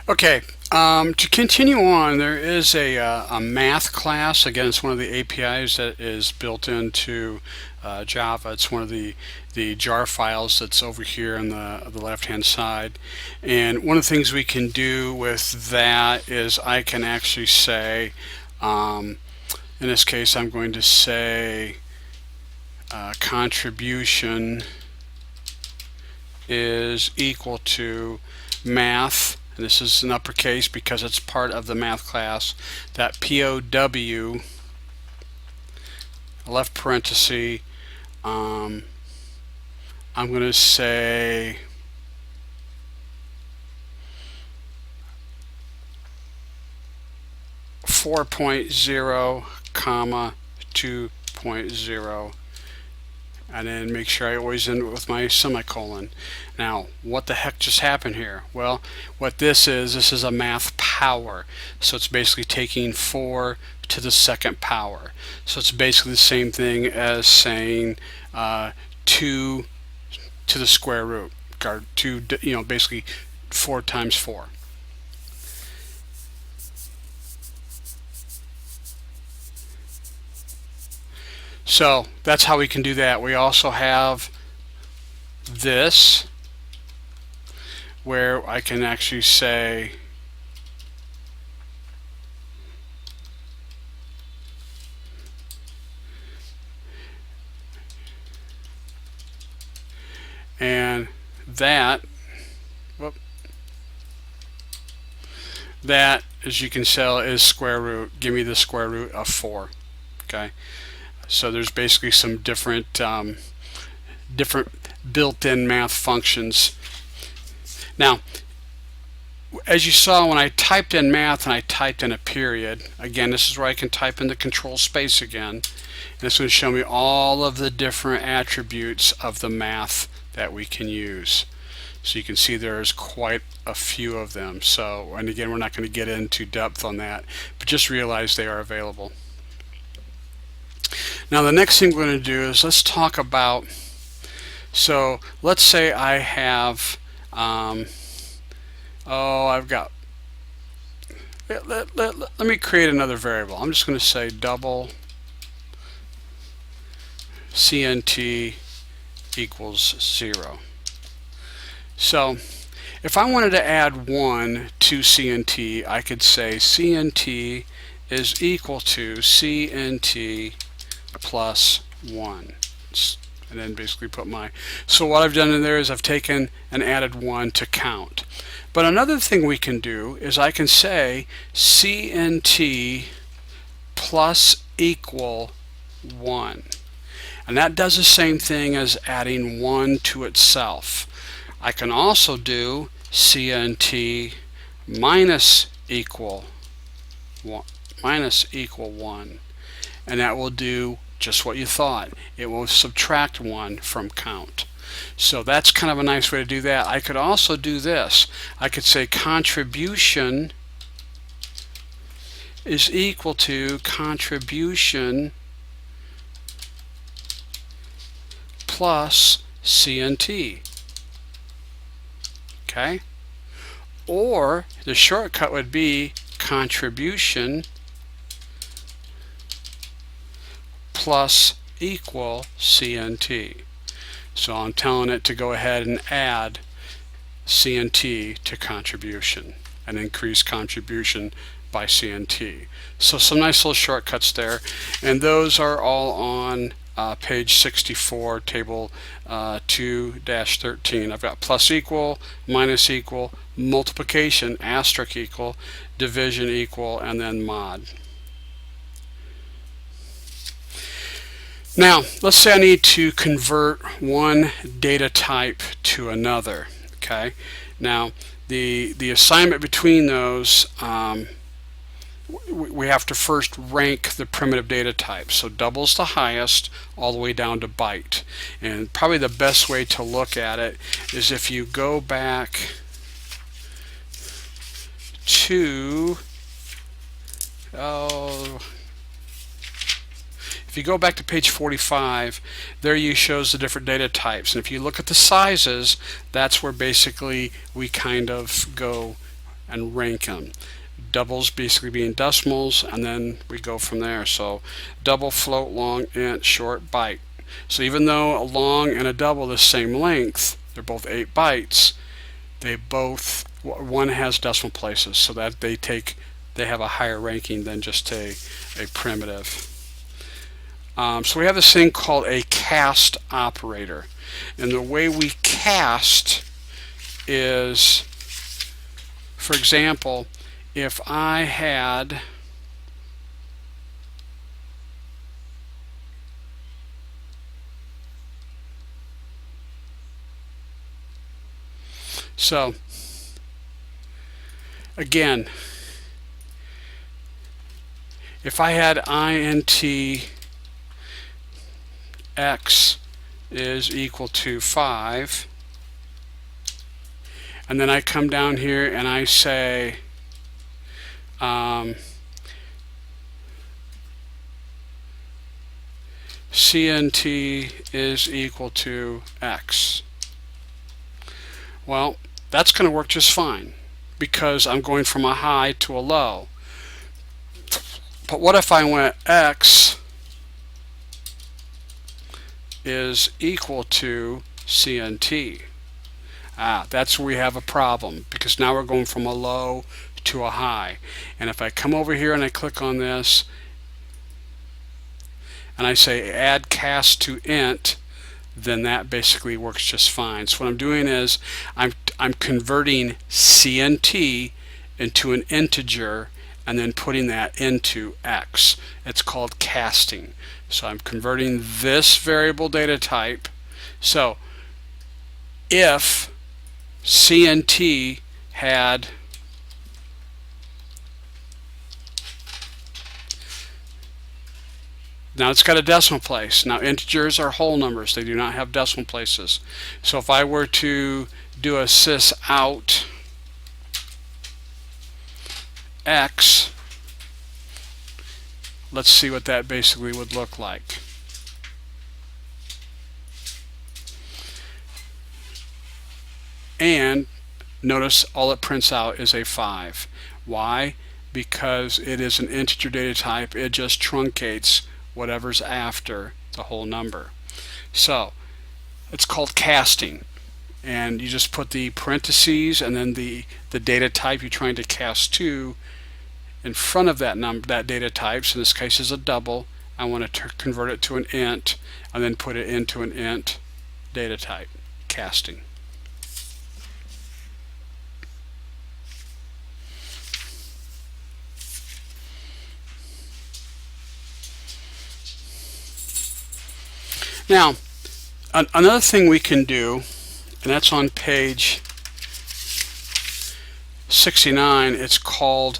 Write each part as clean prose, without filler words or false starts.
Okay, to continue on, there is a math class. Again, it's one of the APIs that is built into Java. It's one of the jar files that's over here on the left-hand side. And one of the things we can do with that is I can actually say, in this case, I'm going to say contribution is equal to math, and this is in uppercase because it's part of the math class, that POW, left parenthesis, I'm going to say (4.0, 2.0), and then make sure I always end it with my semicolon. Now, what the heck just happened here? Well, what this is a math power. So it's basically taking 4 to the second power. So it's basically the same thing as saying 2 to the square root, or 2, basically 4 times 4. So that's how we can do that. We also have this, where I can actually say and that that, as you can tell, is square root. Give me the square root of 4. Okay, so there's basically some different built-in math functions. Now, as you saw when I typed in math and I typed in a period, again, this is where I can type in the control space again, and it's going to show me all of the different attributes of the math that we can use. So you can see there's quite a few of them. So, and again, we're not going to get into depth on that, but just realize they are available. Now the next thing we're going to do is let's talk about, so let's say I have, I've got, let me create another variable. I'm just going to say double CNT equals 0. So if I wanted to add 1 to CNT, I could say CNT is equal to CNT plus 1, and then basically put my, so what I've done in there is I've taken and added 1 to count. But another thing we can do is I can say CNT plus equal 1, and that does the same thing as adding 1 to itself. I can also do CNT minus equal 1, and that will do just what you thought. It will subtract 1 from count. So that's kind of a nice way to do that. I could also do this. I could say contribution is equal to contribution plus CNT. Okay? Or the shortcut would be contribution plus equal CNT. So I'm telling it to go ahead and add CNT to contribution and increase contribution by CNT. So some nice little shortcuts there, and those are all on page 64, table 2-13. I've got plus equal, minus equal, multiplication, asterisk equal, division equal, and then mod. Now, let's say I need to convert one data type to another. Okay. Now, the assignment between those, we have to first rank the primitive data type. So double's the highest, all the way down to byte. And probably the best way to look at it is if you go back to if you go back to page 45, there you shows the different data types, and if you look at the sizes, that's where basically we kind of go and rank them. Doubles basically being decimals, and then we go from there. So double, float, long, int, short, byte. So even though a long and a double are the same length, they're both 8 bytes, one has decimal places, so that they have a higher ranking than just a primitive. So we have this thing called a cast operator, and the way we cast is, for example, if I had so again, if I had int x is equal to 5, and then I come down here and I say CNT is equal to x. Well, that's going to work just fine because I'm going from a high to a low. But what if I went x is equal to CNT? That's where we have a problem, because now we're going from a low to a high. And if I come over here and I click on this and I say add cast to int, then that basically works just fine. So what I'm doing is I'm converting CNT into an integer and then putting that into x. It's called casting. So I'm converting this variable data type. So if CNT had now it's got a decimal place. Now integers are whole numbers. They do not have decimal places. So if I were to do a sys out x, let's see what that basically would look like. And notice all it prints out is a 5. Why? Because it is an integer data type. It just truncates whatever's after the whole number. So it's called casting, and you just put the parentheses and then the data type you're trying to cast to in front of that data type. So in this case is a double. I want to convert it to an int and then put it into an int data type. Casting. Now, another thing we can do, and that's on page 69, it's called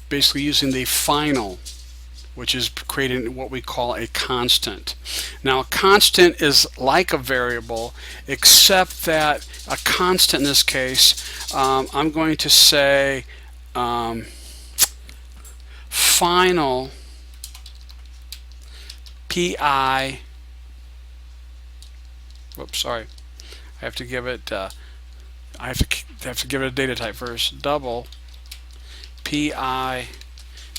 basically using the final, which is creating what we call a constant. Now, a constant is like a variable, except that a constant in this case, I'm going to say final pi, whoops, sorry, I have to give it I have to give it a data type first. Double pi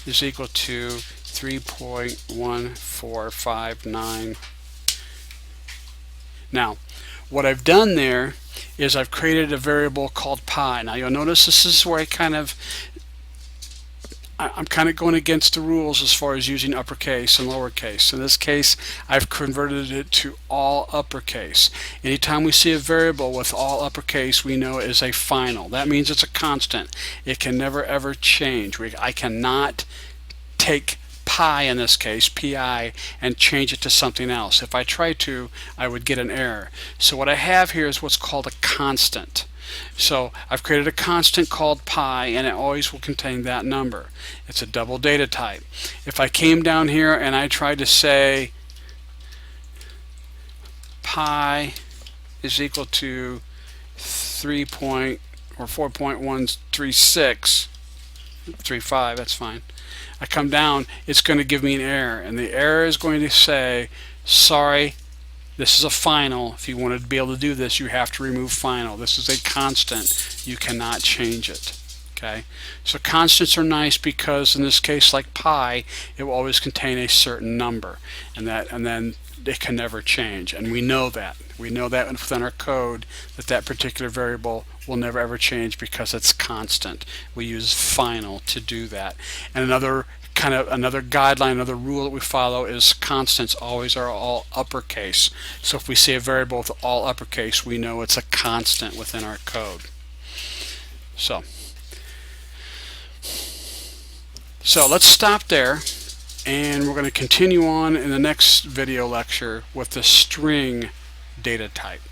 is equal to 3.1459. Now, what I've done there is I've created a variable called pi. Now you'll notice this is where I'm kind of going against the rules as far as using uppercase and lowercase. In this case, I've converted it to all uppercase. Anytime we see a variable with all uppercase, we know it is a final. That means it's a constant. It can never ever change. I cannot take pi, in this case, pi, and change it to something else. If I try to, I would get an error. So what I have here is what's called a constant. So I've created a constant called pi, and it always will contain that number. It's a double data type. If I came down here and I tried to say pi is equal to 4.13635, that's fine. I come down, it's going to give me an error, and the error is going to say, sorry, This is a final. If you wanted to be able to do this, you have to remove final. This is a constant. You cannot change it. Okay, so constants are nice because in this case, like pi, it will always contain a certain number, and then it can never change. And we know that. We know that within our code that particular variable will never ever change because it's constant. We use final to do that. And another guideline, another rule that we follow is constants always are all uppercase. So if we see a variable with all uppercase, we know it's a constant within our code. So let's stop there, and we're going to continue on in the next video lecture with the string data type.